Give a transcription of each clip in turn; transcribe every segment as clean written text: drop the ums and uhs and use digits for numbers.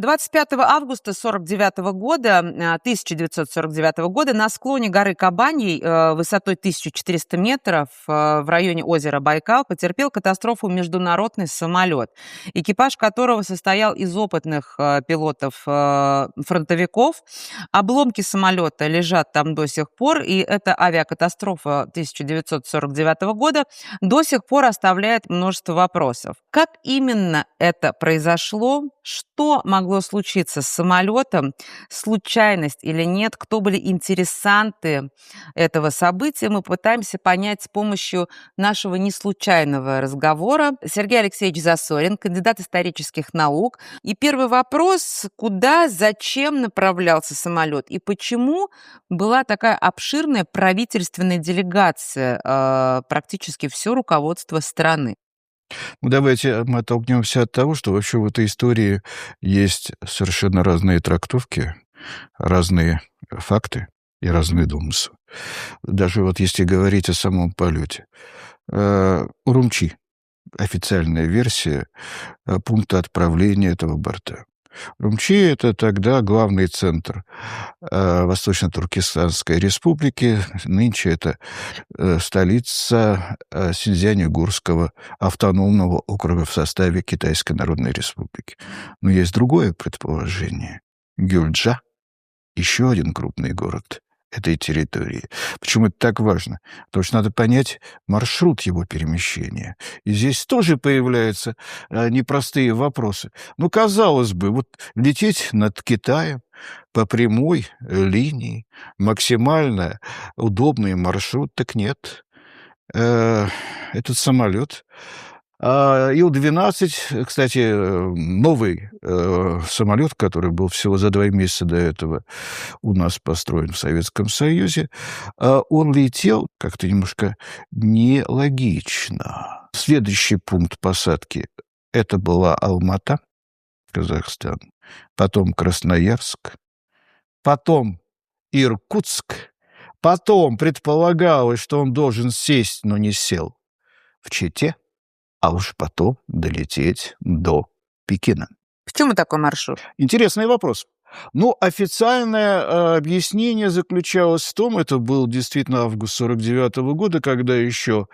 25 августа 1949 года на склоне горы Кабаньей высотой 1400 метров в районе озера Байкал потерпел катастрофу международный самолет, экипаж которого состоял из опытных пилотов-фронтовиков. Обломки самолета лежат там до сих пор, и эта авиакатастрофа 1949 года до сих пор оставляет множество вопросов. Как именно это произошло? Что могло случиться с самолетом? Случайность или нет? Кто были интересанты этого события? Мы пытаемся понять с помощью нашего неслучайного разговора. Сергей Алексеевич Засорин, кандидат исторических наук. И первый вопрос: куда, зачем направлялся самолет? И почему была такая обширная правительственная делегация, практически все руководство страны? Ну, давайте мы оттолкнемся от того, что вообще в этой истории есть совершенно разные трактовки, разные факты и разные домыслы. Даже вот если говорить о самом полете. Урумчи — официальная версия пункта отправления этого борта. Урумчи — это тогда главный центр Восточно-Туркестанской республики. Нынче это столица Синьцзянь-Уйгурского автономного округа в составе Китайской Народной Республики. Но есть другое предположение. Гюльджа — еще один крупный город этой территории. Почему это так важно? Потому что надо понять маршрут его перемещения. И здесь тоже появляются непростые вопросы. Ну, казалось бы, вот лететь над Китаем по прямой линии, максимально удобный маршрут, так нет. Этот самолет Ил-12, кстати, новый самолет, который был всего за 2 месяца до этого у нас построен в Советском Союзе, он летел как-то немножко нелогично. Следующий пункт посадки — это была Алмата, Казахстан, потом Красноярск, потом Иркутск, потом предполагалось, что он должен сесть, но не сел, в Чите, а уж потом долететь до Пекина. Почему такой маршрут? Интересный вопрос. Ну, официальное объяснение заключалось в том, это был действительно август 1949 года, когда еще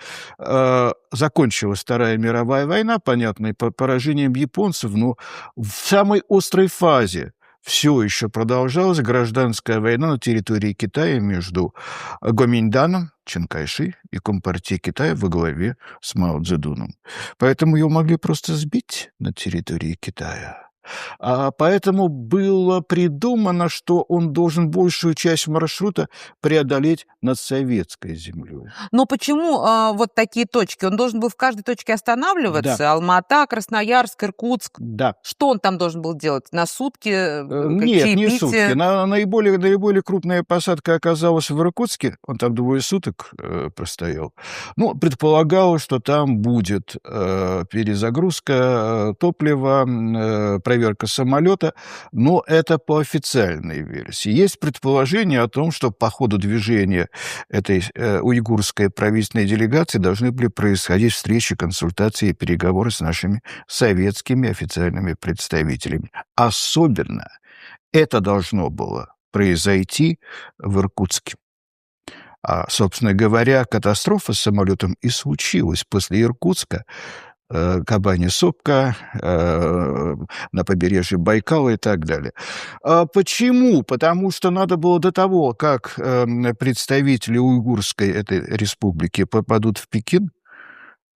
закончилась Вторая мировая война, понятно, и поражением японцев, но в самой острой фазе все еще продолжалась гражданская война на территории Китая между Гоминьданом, Чан Кайши, и Компартией Китая во главе с Мао Цзэдуном. Поэтому его могли просто сбить на территории Китая. Поэтому было придумано, что он должен большую часть маршрута преодолеть над советской землей. Но почему вот такие точки? Он должен был в каждой точке останавливаться? Да. Алмата, Красноярск, Иркутск. Да. Что он там должен был делать? На сутки? Нет, не сутки. Наиболее крупная посадка оказалась в Иркутске. Он там 2 суток простоял. Ну, предполагалось, что там будет перезагрузка топлива, проверка самолета, но это по официальной версии. Есть предположение о том, что по ходу движения этой уйгурской правительственной делегации должны были происходить встречи, консультации и переговоры с нашими советскими официальными представителями. Особенно это должно было произойти в Иркутске. Собственно говоря, катастрофа с самолетом и случилась после Иркутска. Кабанья сопка на побережье Байкала и так далее. Почему? Потому что надо было до того, как представители уйгурской этой республики попадут в Пекин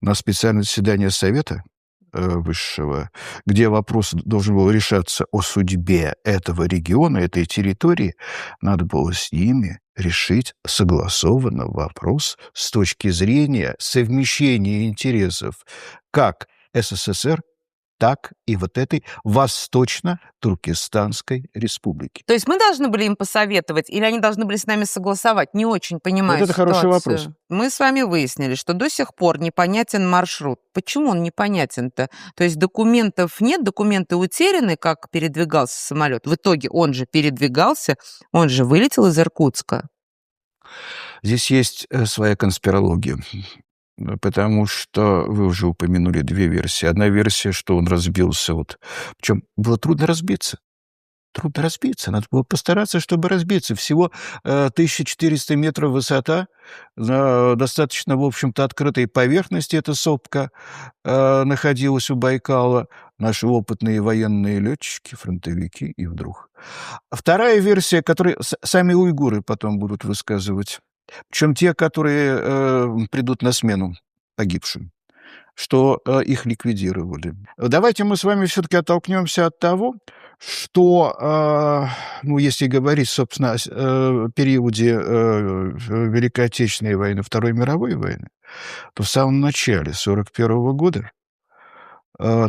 на специальное заседание Совета Высшего, где вопрос должен был решаться о судьбе этого региона, этой территории, надо было с ними решить согласованно вопрос с точки зрения совмещения интересов как СССР, так и вот этой Восточно-Туркестанской республики. То есть мы должны были им посоветовать, или они должны были с нами согласовать? Не очень понимаю Вот это ситуацию. хороший вопрос. Мы с вами выяснили, что до сих пор непонятен маршрут. Почему он непонятен-то? То есть документов нет, документы утеряны, как передвигался самолет. В итоге он же передвигался, он же вылетел из Иркутска. Здесь есть своя конспирология. Потому что вы уже упомянули 2 версии. Одна версия, что он разбился. Причем было трудно разбиться. Трудно разбиться. Надо было постараться, чтобы разбиться. Всего 1400 метров высота, на достаточно, в общем-то, открытой поверхности эта сопка находилась у Байкала. Наши опытные военные летчики, фронтовики, и вдруг. Вторая версия, которую сами уйгуры потом будут высказывать, причем те, которые придут на смену погибшим, что их ликвидировали. Давайте мы с вами все-таки оттолкнемся от того, что, ну, если говорить, собственно, о периоде Великой Отечественной войны, Второй мировой войны, то в самом начале 1941 года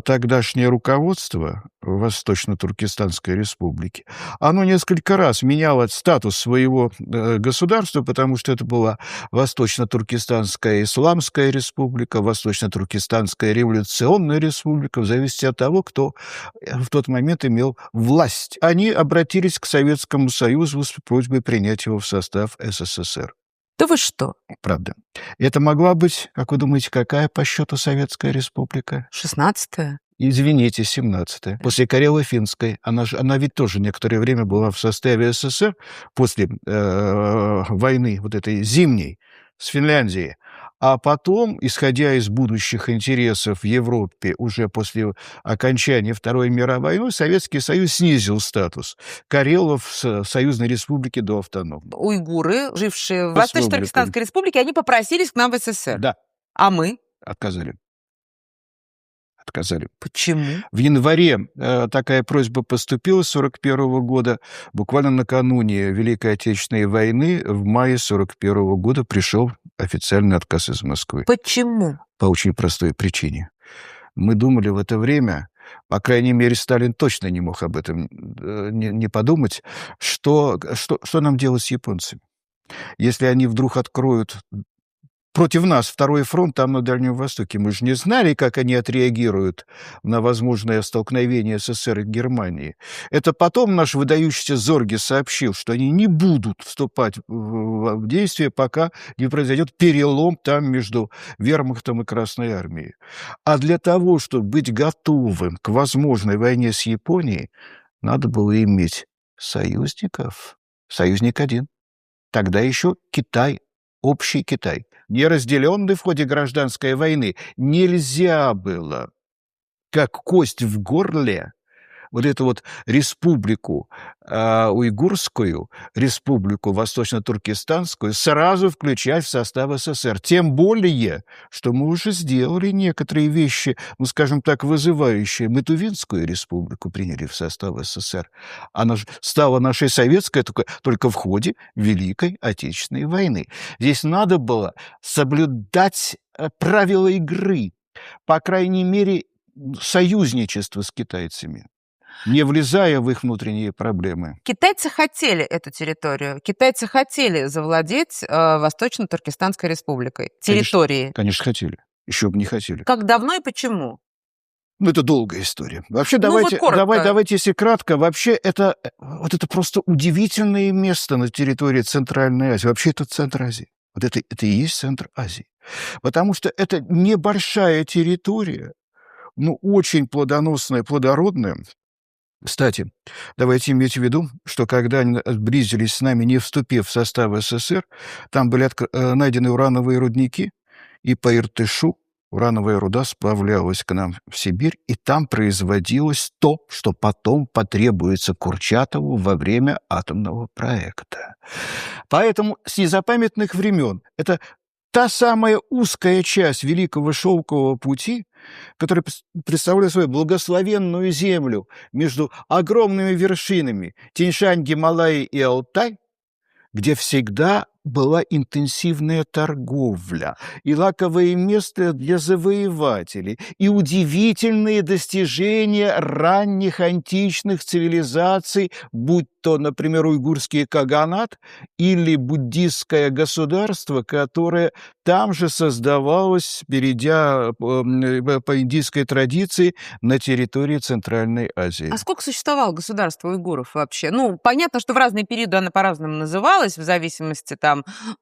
тогдашнее руководство Восточно-Туркестанской республики, оно несколько раз меняло статус своего государства, потому что это была Восточно-Туркестанская Исламская республика, Восточно-Туркестанская революционная республика, в зависимости от того, кто в тот момент имел власть. Они обратились к Советскому Союзу с просьбой принять его в состав СССР. Да вы что? Правда. Это могла быть, как вы думаете, какая по счету Советская республика? 16-е? Извините, 17-я. После Карело-Финской. Она ведь тоже некоторое время была в составе СССР после войны вот этой зимней с Финляндией. А потом, исходя из будущих интересов в Европе, уже после окончания Второй мировой войны, Советский Союз снизил статус Карелов с Союзной Республики до автономии. Уйгуры, жившие в Восточно-Туркестанской республике, они попросились к нам в СССР. Да. А мы? Отказали. Почему? В январе такая просьба поступила с 1941 года. Буквально накануне Великой Отечественной войны, в мае 1941 года, пришел официальный отказ из Москвы. Почему? По очень простой причине. Мы думали в это время, по крайней мере, Сталин точно не мог об этом не подумать, что нам делать с японцами. Если они вдруг откроют против нас второй фронт там на Дальнем Востоке. Мы же не знали, как они отреагируют на возможное столкновение СССР и Германии. Это потом наш выдающийся Зорге сообщил, что они не будут вступать в действие, пока не произойдет перелом там между Вермахтом и Красной Армией. А для того, чтобы быть готовым к возможной войне с Японией, надо было иметь союзников. Союзник один. Тогда еще Китай, общий Китай, не разделенный в ходе гражданской войны. Нельзя было, как кость в горле, вот эту вот республику уйгурскую, республику восточно-туркестанскую сразу включать в состав СССР. Тем более, что мы уже сделали некоторые вещи, ну, скажем так, вызывающие. Мы Тувинскую республику приняли в состав СССР. Она стала нашей советской только в ходе Великой Отечественной войны. Здесь надо было соблюдать правила игры, по крайней мере, союзничество с китайцами, не влезая в их внутренние проблемы. Китайцы хотели эту территорию. Китайцы хотели завладеть Восточно-Туркестанской республикой. Территорией. Конечно, хотели. Еще бы не хотели. Как давно и почему? Ну, это долгая история. Вообще, Ну, давайте, вот коротко. давайте, если кратко, вообще это просто удивительное место на территории Центральной Азии. Вообще это Центр Азии. Вот это и есть Центр Азии. Потому что это небольшая территория, но очень плодоносная, плодородная. Кстати, давайте иметь в виду, что когда они сблизились с нами, не вступив в состав СССР, там были найдены урановые рудники, и по Иртышу урановая руда сплавлялась к нам в Сибирь, и там производилось то, что потом потребуется Курчатову во время атомного проекта. Поэтому с незапамятных времен это та самая узкая часть Великого Шелкового пути, которая представляет собой благословенную землю между огромными вершинами Тянь-Шань, Гималаи и Алтай, где всегда была интенсивная торговля, и лаковое место для завоевателей, и удивительные достижения ранних античных цивилизаций, будь то, например, уйгурский каганат или буддистское государство, которое там же создавалось, перейдя по индийской традиции, на территории Центральной Азии. А сколько существовало государство уйгуров вообще? Понятно, что в разные периоды оно по-разному называлось, в зависимости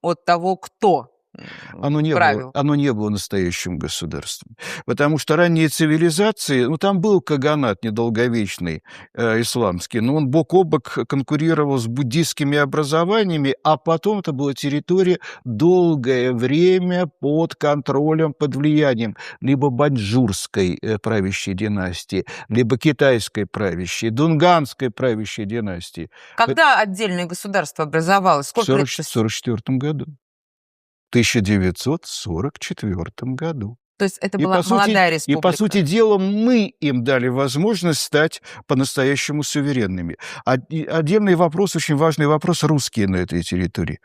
от того, кто правил? Оно не было настоящим государством. Потому что ранние цивилизации, ну, там был каганат недолговечный, исламский, но он бок о бок конкурировал с буддистскими образованиями, а потом это была территория долгое время под контролем, под влиянием либо баньчжурской правящей династии, либо китайской правящей, дунганской правящей династии. Когда отдельное государство образовалось? В Сколько лет? 1944 году. В 1944 году. То есть это была молодая И, по республика. сути дела, мы им дали возможность стать по-настоящему суверенными. Отдельный вопрос, очень важный вопрос, русские на этой территории.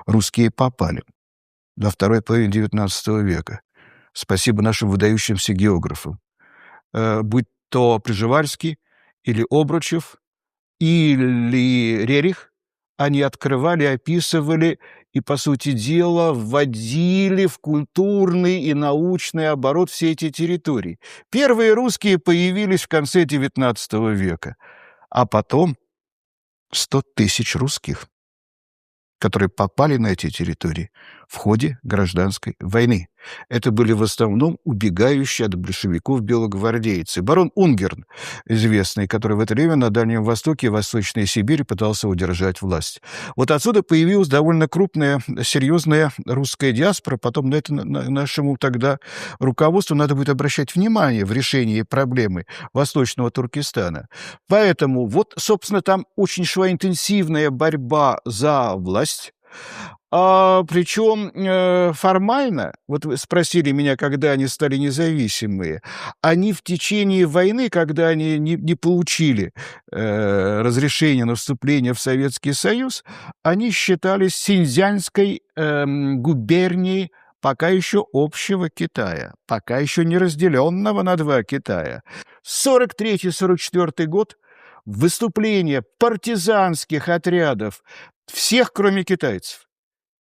Русские попали во второй половине XIX века. Спасибо нашим выдающимся географам. Будь то Пржевальский или Обручев, или Рерих, они открывали, описывали и, по сути дела, вводили в культурный и научный оборот все эти территории. Первые русские появились в конце XIX века, а потом 100 тысяч русских, которые попали на эти территории в ходе гражданской войны. Это были в основном убегающие от большевиков белогвардейцы. Барон Унгерн, известный, который в это время на Дальнем Востоке и Восточной Сибири пытался удержать власть. Вот отсюда появилась довольно крупная, серьезная русская диаспора. Потом на это нашему тогда руководству надо будет обращать внимание в решении проблемы Восточного Туркестана. Поэтому вот, собственно, там очень шла интенсивная борьба за власть. Причем формально, вот вы спросили меня, когда они стали независимые, они в течение войны, когда они не получили разрешения на вступление в Советский Союз, они считались Синьцзянской губернией пока еще общего Китая, пока еще не разделенного на два Китая. 1943-1944 год выступление партизанских отрядов всех, кроме китайцев.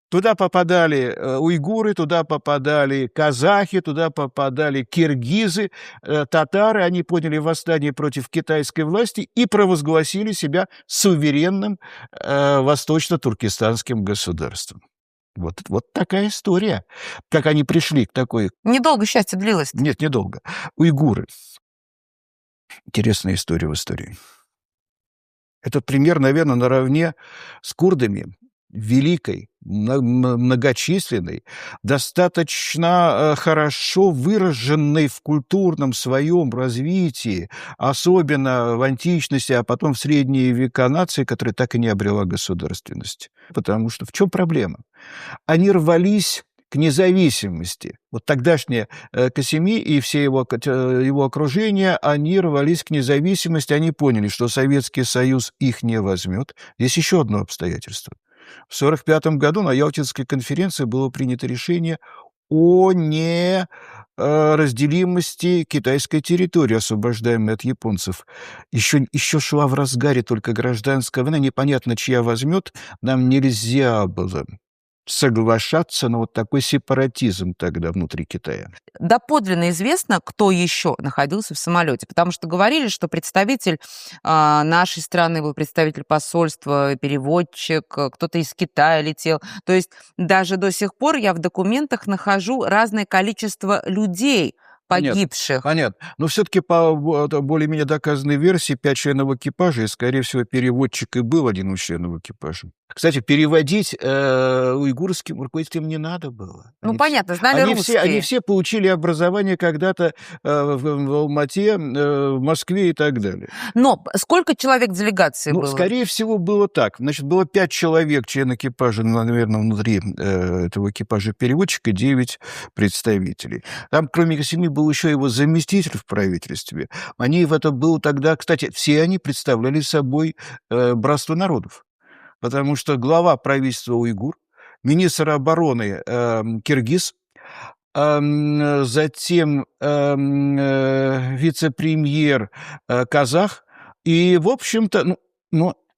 Туда попадали уйгуры, туда попадали казахи, туда попадали киргизы, татары. Они подняли восстание против китайской власти и провозгласили себя суверенным восточно-туркестанским государством. Вот такая история, как они пришли к такой... Недолго счастье длилось. Нет, недолго. Уйгуры. Интересная история в истории. Этот пример, наверное, наравне с курдами, великой, многочисленной, достаточно хорошо выраженной в культурном своем развитии, особенно в античности, а потом в средние века нации, которая так и не обрела государственность. Потому что в чем проблема? Они рвались к независимости. Вот тогдашние Касими и все его окружение, они рвались к независимости, они поняли, что Советский Союз их не возьмет. Здесь еще одно обстоятельство. В 1945 году на Ялтинской конференции было принято решение о неразделимости китайской территории, освобождаемой от японцев. Еще шла в разгаре только гражданская война, непонятно, чья возьмет, нам нельзя было соглашаться на вот такой сепаратизм тогда внутри Китая. Доподлинно известно, кто еще находился в самолете, потому что говорили, что представитель нашей страны был, представитель посольства, переводчик, кто-то из Китая летел. То есть даже до сих пор я в документах нахожу разное количество людей, погибших. Понятно. Но все-таки по более-менее доказанной версии 5 членов экипажа, и, скорее всего, переводчик и был один из членов экипажа. Кстати, переводить уйгурским руководителям не надо было. Понятно, знали русские. Они все получили образование когда-то в Алмате, в Москве и так далее. Но сколько человек делегации было? Скорее всего, было так. Значит, было 5 человек, член экипажа, наверное, внутри этого экипажа переводчика, 9 представителей. Там, кроме Касими, был еще его заместитель в правительстве. Это было тогда, кстати, все они представляли собой братство народов. Потому что глава правительства уйгур, министр обороны киргиз, затем вице-премьер казах, и, в общем-то,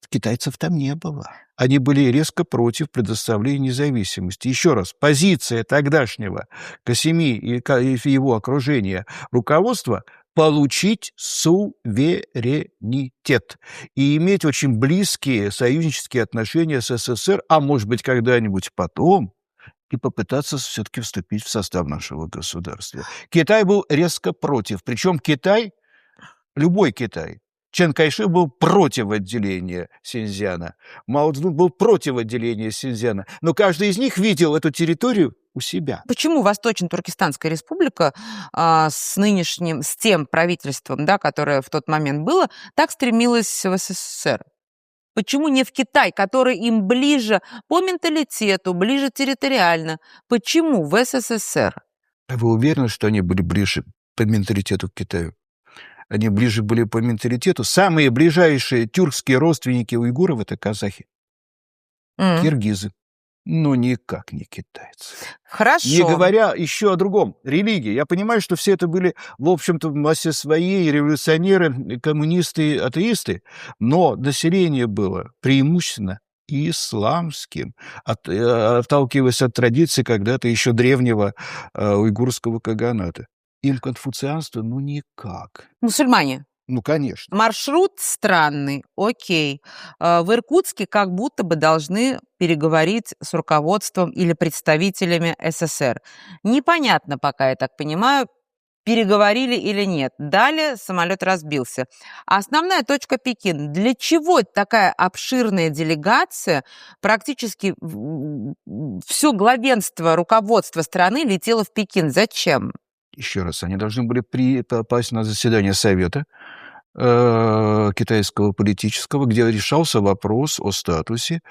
китайцев там не было. Они были резко против предоставления независимости. Еще раз, позиция тогдашнего Касими и его окружения руководства – получить суверенитет и иметь очень близкие союзнические отношения с СССР, а может быть, когда-нибудь потом и попытаться все-таки вступить в состав нашего государства. Китай был резко против. Причем Китай, любой Китай, Чан Кайши был против отделения Синьцзяна, Мао Цзэдун был против отделения Синьцзяна, но каждый из них видел эту территорию у себя. Почему Восточно-Туркестанская республика с тем правительством, да, которое в тот момент было, так стремилась в СССР? Почему не в Китай, который им ближе по менталитету, ближе территориально? Почему в СССР? А вы уверены, что они были ближе по менталитету к Китаю? Они ближе были по менталитету. Самые ближайшие тюркские родственники уйгуров – это казахи, киргизы. Но никак не китайцы. Хорошо. Не говоря еще о другом, религии. Я понимаю, что все это были, в общем-то, в массе своей революционеры, коммунисты, атеисты, но население было преимущественно исламским, отталкиваясь от традиции когда-то еще древнего уйгурского каганата. Им конфуцианство, ну, никак. Мусульмане. Ну, конечно. Маршрут странный, окей. В Иркутске как будто бы должны переговорить с руководством или представителями СССР. Непонятно пока, я так понимаю, переговорили или нет. Далее самолет разбился. А основная точка Пекин. Для чего такая обширная делегация, практически все главенство, руководство страны летело в Пекин? Зачем? Еще раз, они должны были попасть на заседание Совета китайского политического, где решался вопрос о статусе.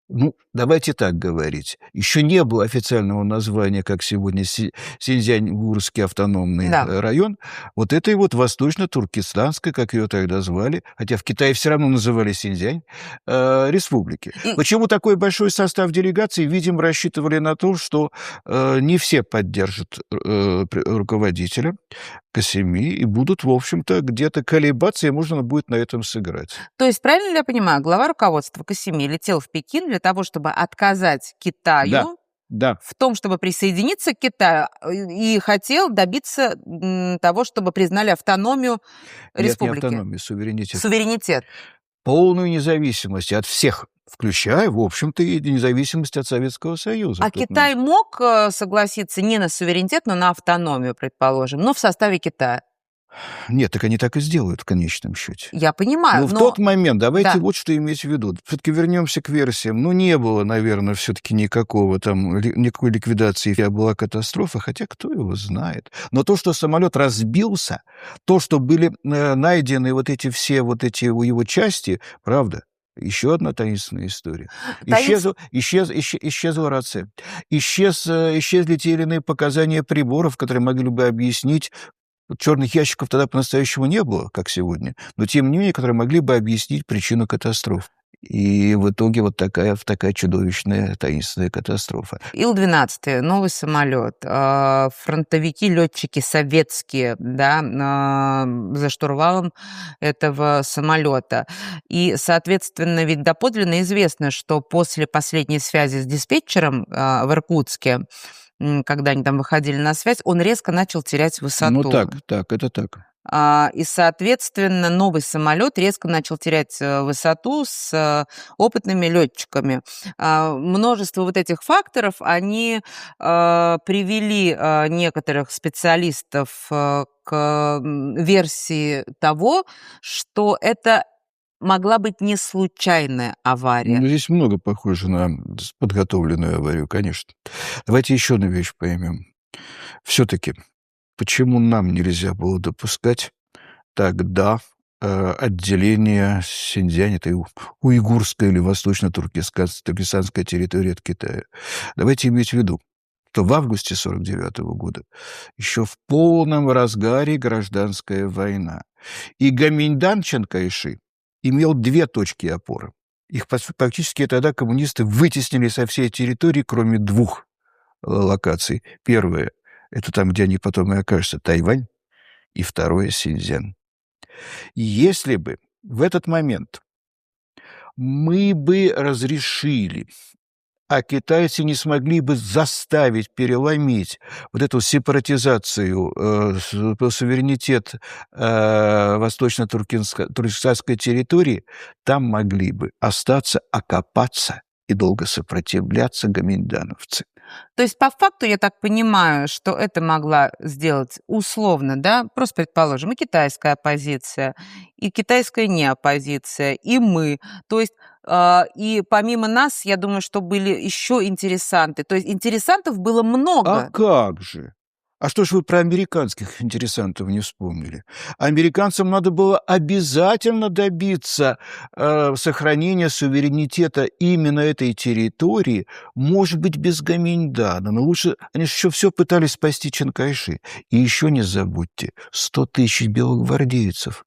Ну, давайте так говорить. Еще не было официального названия, как сегодня Синьцзянь-Уйгурский автономный район. Вот этой вот восточно-туркестанской, как ее тогда звали, хотя в Китае все равно называли Синьцзянь, республики. Почему такой большой состав делегаций? Видимо, рассчитывали на то, что не все поддержат руководителя Касими и будут, в общем-то, где-то колебаться, и можно будет на этом сыграть. То есть, правильно ли я понимаю, глава руководства Касими летел в Пекин для того, чтобы отказать Китаю в том, чтобы присоединиться к Китаю, и хотел добиться того, чтобы признали автономию республики? Нет, не автономию, суверенитет. Суверенитет. Полную независимость от всех, включая, в общем-то, и независимость от Советского Союза. А Китай мог согласиться не на суверенитет, но на автономию, предположим, но в составе Китая? Нет, так они так и сделают в конечном счете. Я понимаю, но... в тот момент, давайте вот что иметь в виду. Все-таки вернемся к версиям. Ну, не было, наверное, все-таки никакой ликвидации, а была катастрофа, хотя кто его знает. Но то, что самолет разбился, то, что были найдены вот эти его части, правда, еще одна таинственная история. Исчезла рация. Исчезли те или иные показания приборов, которые могли бы объяснить. Черных ящиков тогда по-настоящему не было, как сегодня, но тем не менее, которые могли бы объяснить причину катастроф. И в итоге вот такая чудовищная таинственная катастрофа. Ил-12, новый самолет, фронтовики, летчики советские, за штурвалом этого самолета. И, соответственно, ведь доподлинно известно, что после последней связи с диспетчером в Иркутске, когда они там выходили на связь, он резко начал терять высоту. Ну так, это так. И, соответственно, новый самолет резко начал терять высоту с опытными летчиками. Множество вот этих факторов, они привели некоторых специалистов к версии того, что это могла быть не случайная авария. Ну, здесь много похоже на подготовленную аварию, конечно. Давайте еще одну вещь поймем. Все-таки, почему нам нельзя было допускать тогда отделение Синьцзянь, этой уйгурской или восточно-туркестанской территории от Китая? Давайте иметь в виду, что в августе 1949 года еще в полном разгаре гражданская война. И Гоминьдан Чан Кайши имел две точки опоры. Их практически тогда коммунисты вытеснили со всей территории, кроме двух локаций. Первое – это там, где они потом и окажутся, Тайвань, и второе – Синьцзян. Если бы в этот момент мы бы разрешили, а китайцы не смогли бы заставить переломить вот эту сепаратизацию, суверенитет восточно-туркестанской территории, там могли бы остаться, окопаться и долго сопротивляться гоминьдановцы. То есть по факту я так понимаю, что это могла сделать условно, да, просто предположим, и китайская оппозиция, и китайская неоппозиция, и мы. То есть и помимо нас, я думаю, что были еще интересанты. То есть интересантов было А много. как же? А что ж вы про американских интересантов не вспомнили? Американцам надо было обязательно добиться сохранения суверенитета именно этой территории, может быть, без Гоминьдана, но лучше они же еще все пытались спасти Чан Кайши. И еще не забудьте, 100 тысяч белогвардейцев.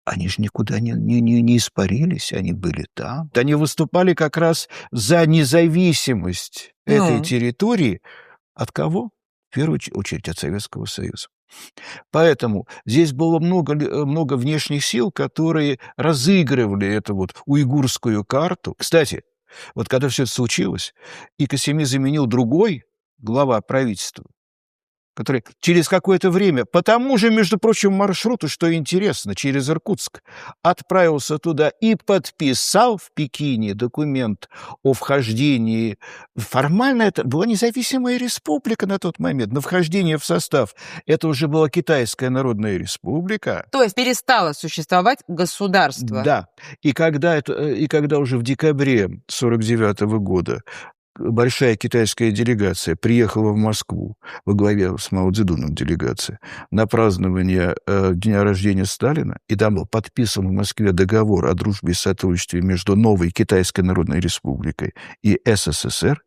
Они же никуда не испарились, они были там. Они выступали как раз за независимость этой Ну, территории. От кого? В первую очередь от Советского Союза. Поэтому здесь было много внешних сил, которые разыгрывали эту вот уйгурскую карту. Кстати, вот когда все это случилось, и Касими заменил другой глава правительства, который через какое-то время по тому же, между прочим, маршруту, что интересно, через Иркутск, отправился туда и подписал в Пекине документ о вхождении. Формально это была независимая республика на тот момент, но вхождение в состав это уже была Китайская Народная Республика. то есть перестало существовать государство. Да, и когда уже в декабре 1949 года большая китайская делегация приехала в Москву во главе с Мао Цзэдуном делегация на празднование дня рождения Сталина, и там был подписан в Москве договор о дружбе и сотрудничестве между новой Китайской Народной Республикой и СССР,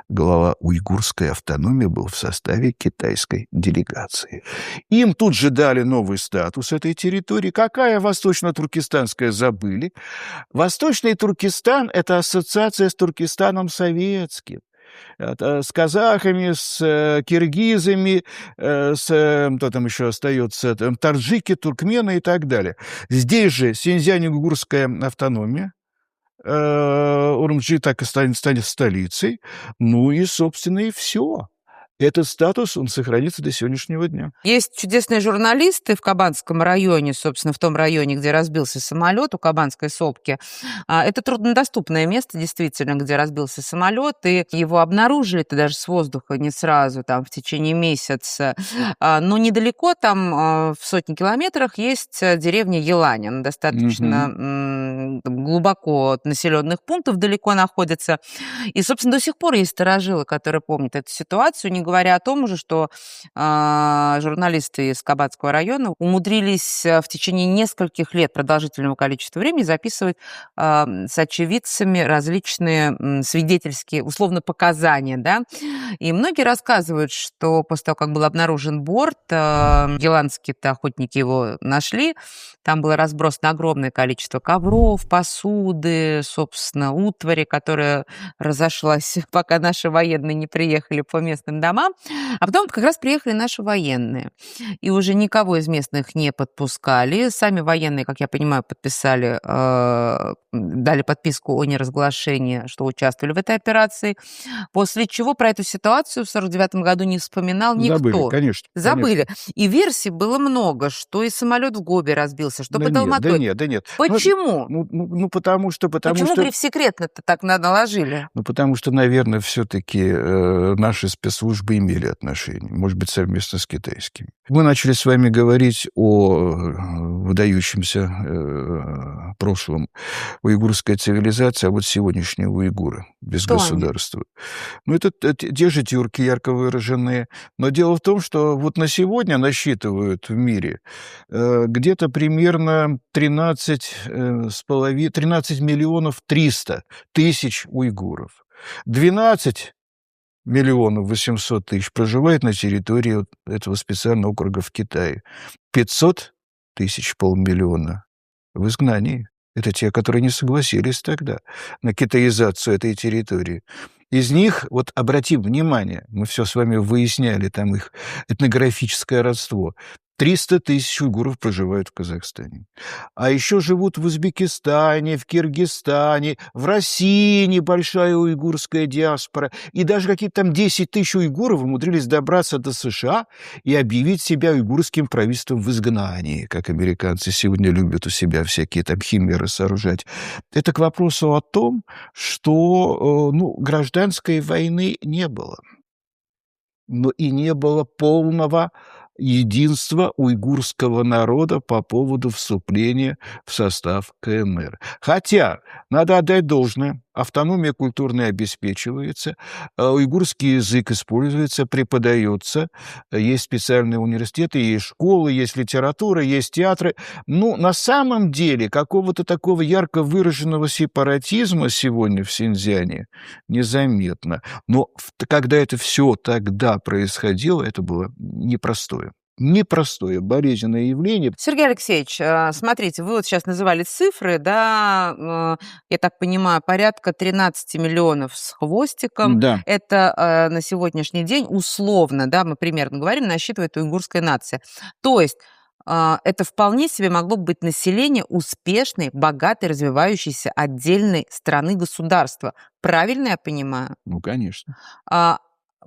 глава уйгурской автономии был в составе китайской делегации. Им тут же дали новый статус этой территории. Какая восточно-туркестанская, забыли. Восточный Туркестан – это ассоциация с Туркестаном советским. С казахами, с киргизами, кто там еще остается, таджики, туркмены и так далее. Здесь же Синьцзянь-уйгурская автономия, Урумчи так и станет столицей. Ну и, собственно, и все. Этот статус, он сохранится до сегодняшнего дня. Есть чудесные журналисты в Кабанском районе, собственно, в том районе, где разбился самолет, у Кабанской сопки. Это труднодоступное место, действительно, где разбился самолет, и его обнаружили, это даже с воздуха, не сразу, там, в течение месяца. Но недалеко, там, в сотни километрах, есть деревня Еланин, достаточно глубоко от населенных пунктов далеко находится. И, собственно, до сих пор есть старожилы, которые помнят эту ситуацию, не говоря о том уже, что журналисты из Кабанского района умудрились в течение нескольких лет, продолжительного количества времени, записывать с очевидцами различные свидетельские, условно, показания, да. И многие рассказывают, что после того, как был обнаружен борт, еланские-то охотники его нашли, там было разбросано огромное количество ковров, посуды, собственно, утвари, которая разошлась, пока наши военные не приехали по местным домам. А потом как раз приехали наши военные. И уже никого из местных не подпускали. Сами военные, как я понимаю, подписали, дали подписку о неразглашении, что участвовали в этой операции. После чего про эту ситуацию в 1949 году не вспоминал никто. Забыли, конечно. Забыли. И версий было много, что и самолет в Гобе разбился, что под Алматой. Да нет. Почему? Потому что... Почему гриф-секретно-то так наложили? Потому что, наверное, все-таки наши спецслужбы имели отношение, может быть, совместно с китайскими. Мы начали с вами говорить о выдающемся прошлом уйгурской цивилизации, а вот сегодняшнего уйгура без Кто государства. Ну, это те же тюрки ярко выраженные. Но дело в том, что вот на сегодня насчитывают в мире где-то примерно 13 миллионов 300 тысяч уйгуров. 12 миллионов 800 тысяч проживает на территории этого специального округа в Китае. 500 тысяч, полмиллиона в изгнании. Это те, которые не согласились тогда на китаизацию этой территории. Из них, вот обратим внимание, мы все с вами выясняли, там их этнографическое родство. 300 тысяч уйгуров проживают в Казахстане. А еще живут в Узбекистане, в Киргизстане, в России небольшая уйгурская диаспора. И даже какие-то там 10 тысяч уйгуров умудрились добраться до США и объявить себя уйгурским правительством в изгнании, как американцы сегодня любят у себя всякие там химеры сооружать. Это к вопросу о том, что гражданской войны не было. но и не было полного единства уйгурского народа по поводу вступления в состав КНР. Хотя, надо отдать должное, автономия культурная обеспечивается, уйгурский язык используется, преподается, есть специальные университеты, есть школы, есть литература, есть театры. Ну, на самом деле, какого-то такого ярко выраженного сепаратизма сегодня в Синьцзяне незаметно. Но когда это все тогда происходило, это было непростое, болезненное явление. Сергей Алексеевич, смотрите, вы вот сейчас называли цифры, да, я так понимаю, порядка 13 миллионов с хвостиком. Да, Это на сегодняшний день условно, да, мы примерно говорим, насчитывает уйгурская нация. То есть это вполне себе могло быть население успешной, богатой, развивающейся отдельной страны-государства. Правильно я понимаю? ну, конечно. А,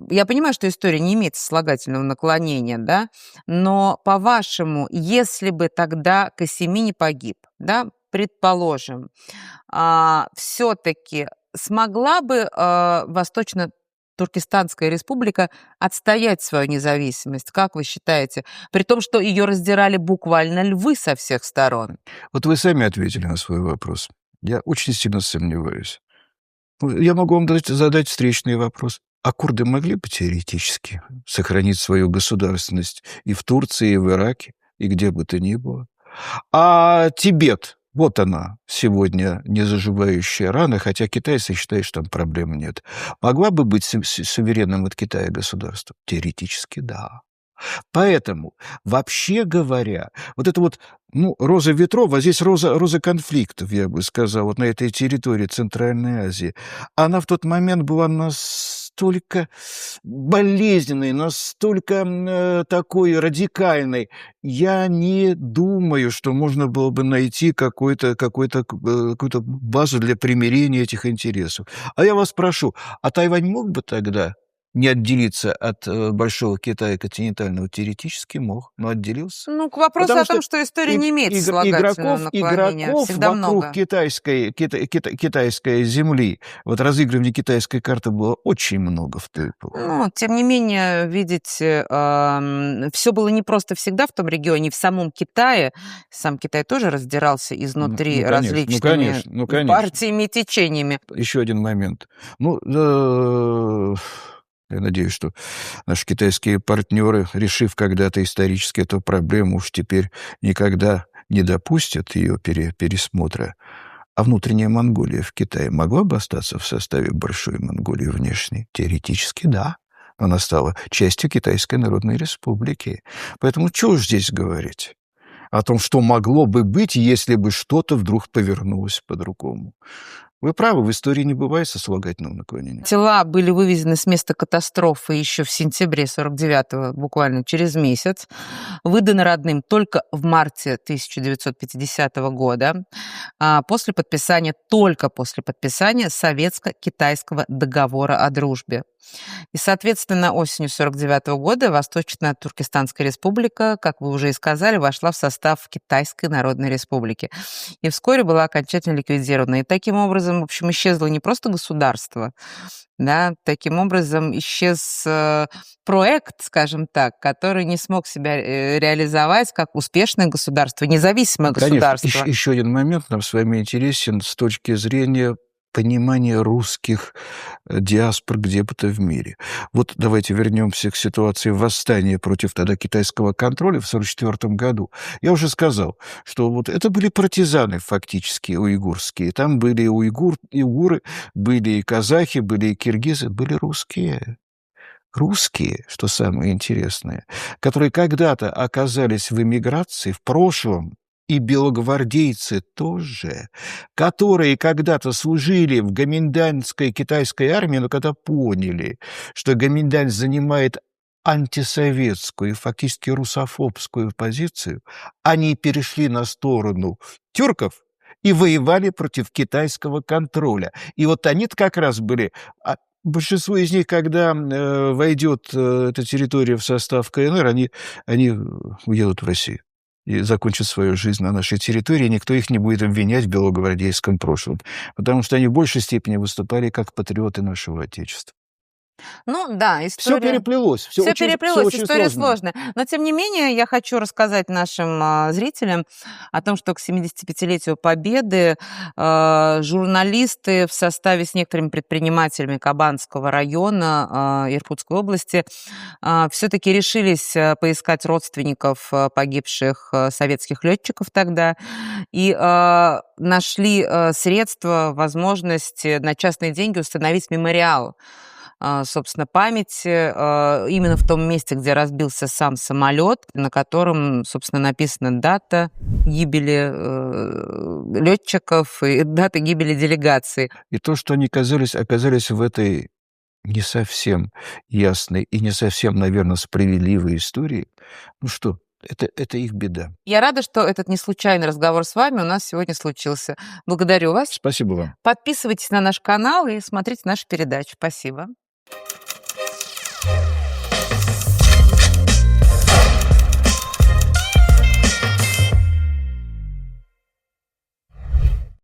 я понимаю, что история не имеет сослагательного наклонения, да, но, по-вашему, если бы тогда Касими не погиб, да, предположим, все-таки смогла бы Восточно-Туркестанская республика отстоять свою независимость, как вы считаете, при том, что ее раздирали буквально львы со всех сторон? Вот вы сами ответили на свой вопрос. Я очень сильно сомневаюсь. Ну, я могу вам задать встречный вопрос. А курды могли бы теоретически сохранить свою государственность и в Турции, и в Ираке, и где бы то ни было? А Тибет, вот она сегодня незаживающая рана, хотя китайцы считают, что там проблем нет. Могла бы быть суверенным от Китая государством? Теоретически, да. Поэтому, вообще говоря, вот это вот, ну, роза ветров, а здесь роза конфликтов, я бы сказал, вот на этой территории Центральной Азии, она в тот момент была настолько болезненной, настолько такой радикальной. Я не думаю, что можно было бы найти какую-то базу для примирения этих интересов. А я вас прошу, а Тайвань мог бы тогда не отделиться от Большого Китая континентального? Теоретически мог, но отделился. Ну, к вопросу Потому о что том, что история не имеет сослагательного наклонения, игроков всегда вокруг много. китайской земли, вот разыгрывание китайской карты было очень много в той эпоху. Ну, тем не менее, видите, все было не просто всегда в том регионе, в самом Китае. Сам Китай тоже раздирался изнутри различными партиями и течениями. Еще один момент. Ну, я надеюсь, что наши китайские партнеры, решив когда-то исторически эту проблему, уж теперь никогда не допустят ее пересмотра. А внутренняя Монголия в Китае могла бы остаться в составе Большой Монголии внешней? Теоретически, да. Она стала частью Китайской Народной Республики. Поэтому чего уж здесь говорить? О том, что могло бы быть, если бы что-то вдруг повернулось по-другому. Вы правы, в истории не бывает сослагательного наклонения. Тела были вывезены с места катастрофы еще в сентябре 49-го, буквально через месяц, выданы родным только в марте 1950 года, только после подписания Советско-Китайского договора о дружбе. И, соответственно, осенью 1949 года Восточно-Туркестанская республика, как вы уже и сказали, вошла в состав Китайской Народной Республики. И вскоре была окончательно ликвидирована. И таким образом, в общем, исчезло не просто государство, да, таким образом исчез проект, скажем так, который не смог себя реализовать как успешное государство, независимое государство. Конечно, еще один момент нам с вами интересен с точки зрения понимания русских диаспор где бы то в мире. Вот давайте вернемся к ситуации восстания против тогда китайского контроля в 1944 году. Я уже сказал, что вот это были партизаны фактически уйгурские. Там были и уйгуры, были и казахи, были и киргизы, были русские. Русские, что самое интересное, которые когда-то оказались в эмиграции в прошлом, и белогвардейцы тоже, которые когда-то служили в гоминданьской китайской армии, но когда поняли, что Гоминдань занимает антисоветскую и фактически русофобскую позицию, они перешли на сторону тюрков и воевали против китайского контроля. И вот они-то как раз были... Большинство из них, когда войдет эта территория в состав КНР, они уедут в Россию и закончат свою жизнь на нашей территории, и никто их не будет обвинять в белогвардейском прошлом, потому что они в большей степени выступали как патриоты нашего Отечества. Ну да, Все история переплелось, все все переплелось, очень история сложно. сложная. Но тем не менее, я хочу рассказать нашим, зрителям о том, что к 75-летию Победы, журналисты в составе с некоторыми предпринимателями Кабанского района, Иркутской области, все-таки решились, поискать родственников, погибших, советских летчиков тогда и, нашли, средства, возможность, на частные деньги установить мемориал, собственно, памяти, именно в том месте, где разбился сам самолет, на котором, собственно, написана дата гибели, летчиков и дата гибели делегации. И то, что они оказались в этой не совсем ясной и не совсем, наверное, справедливой истории, ну что, это их беда. Я рада, что этот неслучайный разговор с вами у нас сегодня случился. Благодарю вас. Спасибо вам. Подписывайтесь на наш канал и смотрите наши передачи. Спасибо.